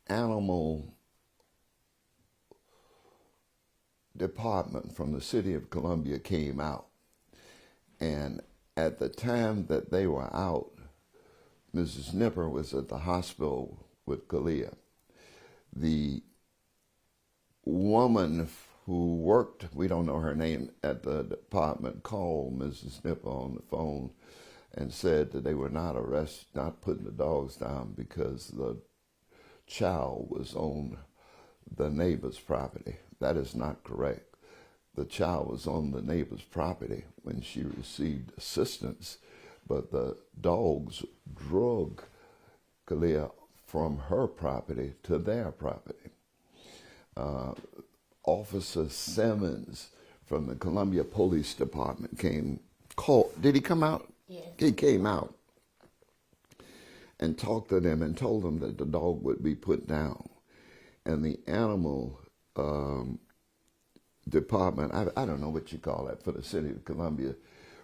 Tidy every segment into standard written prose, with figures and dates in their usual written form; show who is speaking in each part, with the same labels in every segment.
Speaker 1: animal department from the city of Columbia came out. And at the time that they were out, Mrs. Nipper was at the hospital with Kalia. The woman who worked, we don't know her name, at the department, called Mrs. Nipper on the phone and said that they were not putting the dogs down because the child was on the neighbor's property. That is not correct. The child was on the neighbor's property when she received assistance, but the dogs drug Kalia from her property to their property. Officer Simmons from the Columbia Police Department did he come out?
Speaker 2: Yes.
Speaker 1: He came out and talked to them and told them that the dog would be put down. And the animal department, I don't know what you call that, for the city of Columbia,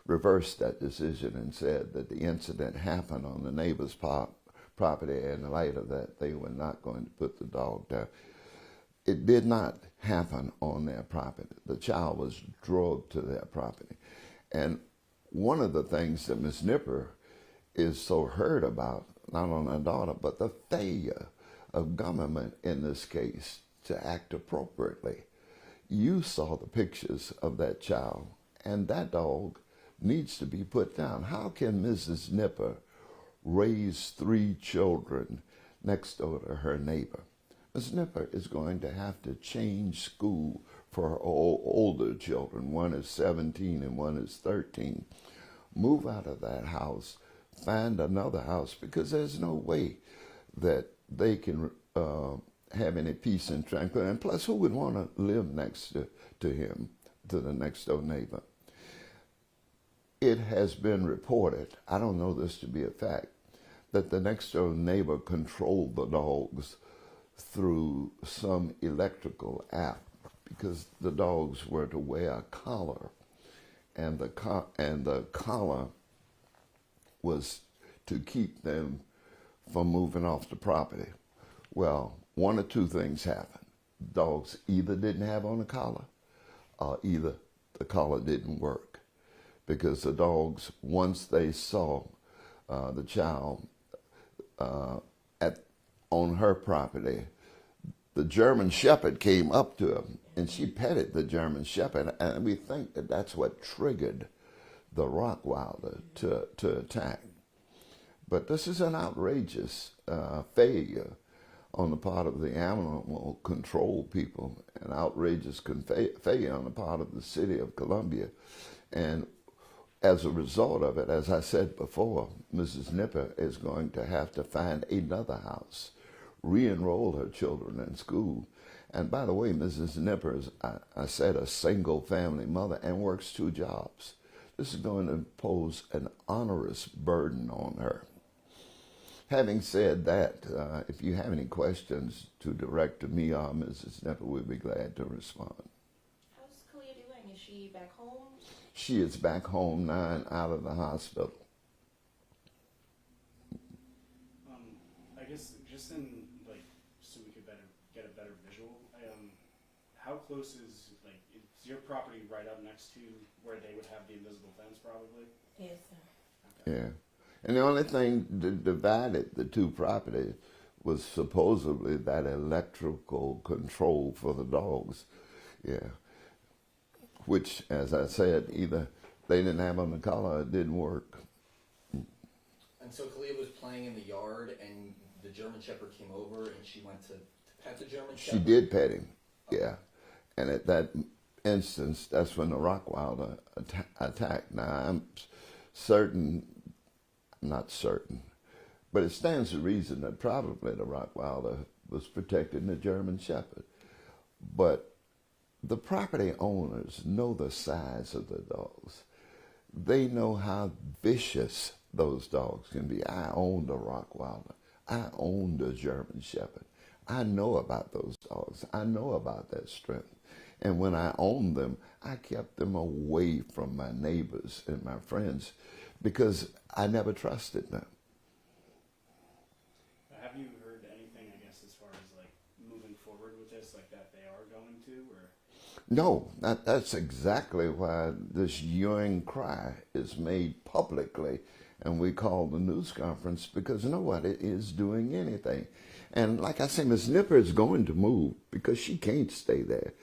Speaker 1: reversed that decision and said that the incident happened on the neighbor's property, and in light of that, they were not going to put the dog down. It did not happen on their property. The child was drugged to their property. And one of the things that Ms. Nipper is so hurt about, not only her daughter, but the failure of government in this case to act appropriately. You saw the pictures of that child, and that dog needs to be put down. How can Mrs. Nipper raise 3 children next door to her neighbor? Ms. Nipper is going to have to change school for her older children. One is 17 and one is 13. Move out of that house, find another house, because there's no way that they can have any peace and tranquility. And plus, who would want to live next to him, to the next door neighbor? It has been reported, I don't know this to be a fact, that the next door neighbor controlled the dogs through some electrical app, because the dogs were to wear a collar, and the collar was to keep them from moving off the property. Well, one or two things happened. Dogs either didn't have on a collar, or either the collar didn't work, because the dogs, once they saw the child on her property, the German Shepherd came up to him, and she petted the German Shepherd, and we think that that's what triggered the Rottweiler to attack. But this is an outrageous failure on the part of the animal control people, an outrageous failure on the part of the city of Columbia. And as a result of it, as I said before, Mrs. Nipper is going to have to find another house, re-enroll her children in school. And by the way, Mrs. Nipper is, I said, a single family mother and works 2 jobs. This is going to impose an onerous burden on her. Having said that, if you have any questions to direct to me or Mrs. Nipper, we'd be glad to respond.
Speaker 2: How's Kalia doing? Is she back home?
Speaker 1: She is back home now and out of the hospital.
Speaker 3: I guess just in so we could get a better visual. How close is your property right up next to where they would have the invisible fence, probably?
Speaker 2: Yes, sir.
Speaker 1: Okay. Yeah. And the only thing that divided the 2 properties was supposedly that electrical control for the dogs. Yeah. Which, as I said, either they didn't have on the collar or it didn't work.
Speaker 4: And so Kalia was playing in the yard, and the German Shepherd came over, and she went to pet the German Shepherd?
Speaker 1: She did pet him, yeah. And at that instance, that's when the Rottweiler attacked. Now, I'm not certain, but it stands to reason that probably the Rottweiler was protecting the German Shepherd. But the property owners know the size of the dogs. They know how vicious those dogs can be. I owned a Rottweiler. I owned a German Shepherd. I know about those dogs. I know about their strength. And when I owned them, I kept them away from my neighbors and my friends because I never trusted them.
Speaker 3: Have you heard anything, I guess, as far as like moving forward with this, like that they are going to, or?
Speaker 1: No, that's exactly why this Ewing cry is made publicly, and we call the news conference, because nobody is doing anything. And like I say, Miss Nipper is going to move because she can't stay there.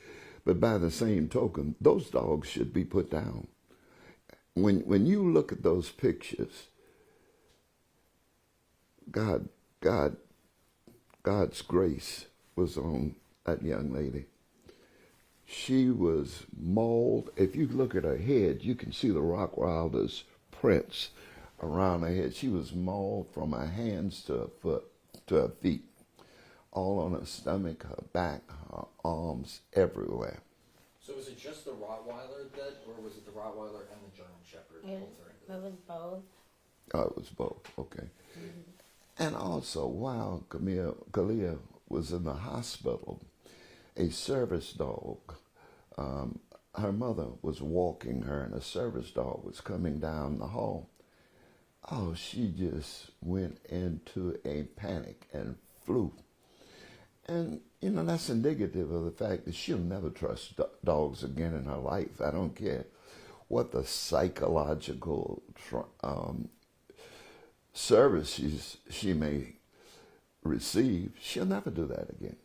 Speaker 1: But by the same token, those dogs should be put down. When you look at those pictures, God's grace was on that young lady. She was mauled. If you look at her head, you can see the Rockwilder's prints around her head. She was mauled from her hands to her foot, to her feet, all on her stomach, her back, her arms, everywhere.
Speaker 4: So was it just the Rottweiler that, or was it the Rottweiler and the German Shepherd?
Speaker 5: It was both.
Speaker 1: Oh, it was both. Okay. And also, while Kalia was in the hospital, a service dog, her mother was walking her, and a service dog was coming down the hall. Oh, she just went into a panic and flew. And, you know, that's indicative of the fact that she'll never trust dogs again in her life. I don't care what the psychological service she may receive. She'll never do that again.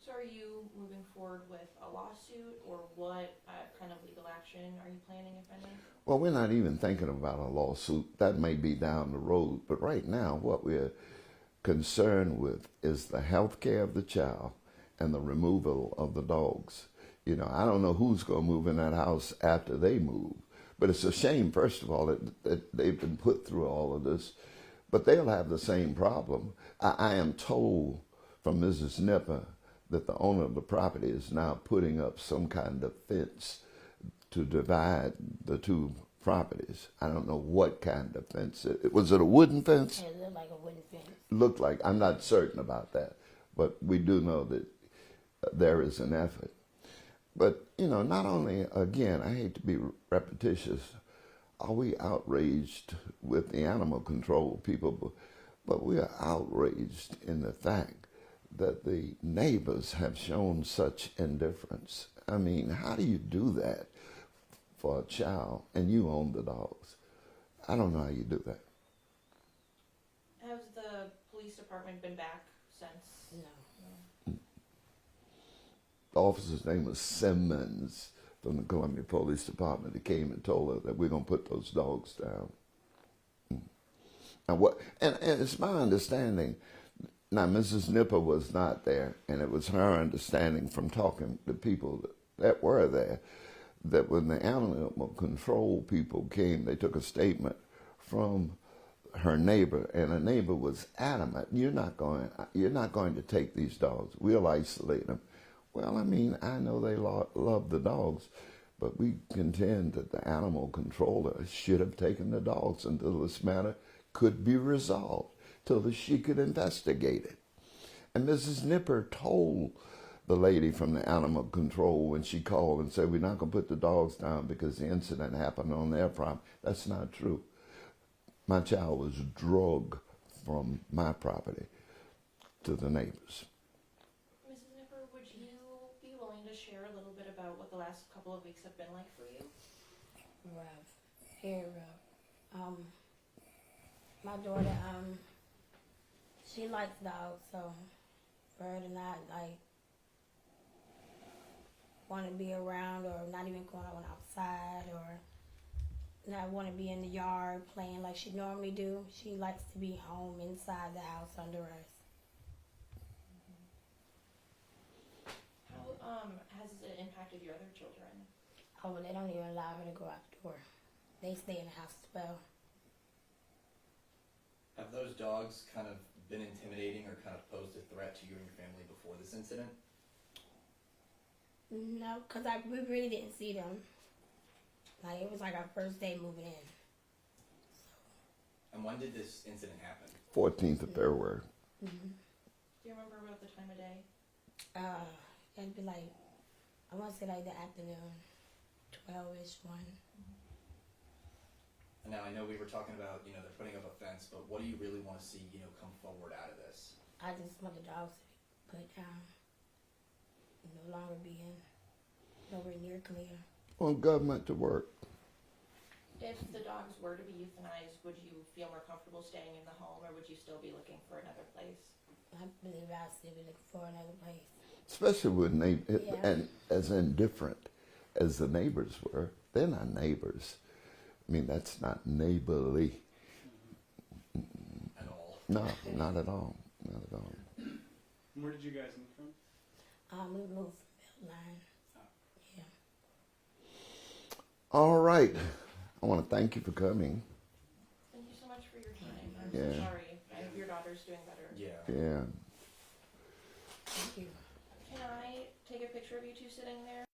Speaker 2: So are you moving forward with a lawsuit, or what kind of legal action are you planning, if any?
Speaker 1: Well, we're not even thinking about a lawsuit. That may be down the road. But right now, what we're concerned with is the health care of the child and the removal of the dogs. You know, I don't know who's going to move in that house after they move. But it's a shame, first of all, that they've been put through all of this. But they'll have the same problem. I am told from Mrs. Nipper that the owner of the property is now putting up some kind of fence to divide the two properties. I don't know what kind of fence. Was it a wooden fence?
Speaker 5: It looked like a wooden fence.
Speaker 1: Looked like. I'm not certain about that. But we do know that there is an effort. But, you know, not only, again, I hate to be repetitious, are we outraged with the animal control people, but we are outraged in the fact that the neighbors have shown such indifference. I mean, how do you do that for a child and you own the dogs? I don't know how you do that.
Speaker 2: Has the police department been back since?
Speaker 5: No.
Speaker 1: The officer's name was Simmons from the Columbia Police Department. He came and told her that we're going to put those dogs down. And it's my understanding, now Mrs. Nipper was not there, and it was her understanding from talking to people that were there, that when the animal control people came, they took a statement from her neighbor, and her neighbor was adamant, you're not going to take these dogs. We'll isolate them. Well, I mean, I know they love the dogs, but we contend that the animal controller should have taken the dogs until this matter could be resolved, till she could investigate it. And Mrs. Nipper told the lady from the animal control when she called and said, we're not going to put the dogs down because the incident happened on their property. That's not true. My child was drugged from my property to the neighbors.
Speaker 2: Mrs. Nipper, would you be willing to share a little bit about what the last couple of weeks have been like for you?
Speaker 5: Rough. Very rough. My daughter, she likes dogs, so for her to not want to be around, or not even going on outside, or not want to be in the yard playing like she normally do. She likes to be home inside the house under us.
Speaker 2: How has it impacted your other children?
Speaker 5: Oh, they don't even allow her to go out the door. They stay in the house as well.
Speaker 4: Have those dogs kind of been intimidating or kind of posed a threat to you and your family before this incident?
Speaker 5: No, because we really didn't see them. Like, it was like our first day moving in.
Speaker 4: And when did this incident happen?
Speaker 1: 14th of February.
Speaker 5: Mm-hmm.
Speaker 2: Do you remember about the time of day?
Speaker 5: It'd be like, I want to say like the afternoon, 12-ish, 1.
Speaker 4: And now I know we were talking about, they're putting up a fence, but what do you really want to see, come forward out of this?
Speaker 5: I just want the dogs to be put down, no longer being nowhere near clear.
Speaker 1: Want government to work.
Speaker 2: If the dogs were to be euthanized, would you feel more comfortable staying in the home, or would you still be looking for another place?
Speaker 5: I believe I'll still be looking for another place.
Speaker 1: Especially with
Speaker 5: Yeah.
Speaker 1: and as indifferent as the neighbors were. They're not neighbors. I mean, that's not neighborly.
Speaker 4: At all.
Speaker 1: No, not at all. Not at all.
Speaker 3: Where did you guys move from?
Speaker 5: We moved from Beltline. Yeah.
Speaker 1: All right. I want to thank you for coming.
Speaker 2: Thank you so much for your time. I'm
Speaker 1: Yeah.
Speaker 2: so sorry. I hope your daughter's doing better.
Speaker 4: Yeah.
Speaker 1: Yeah.
Speaker 5: Thank you.
Speaker 2: Can I take a picture of you two sitting there?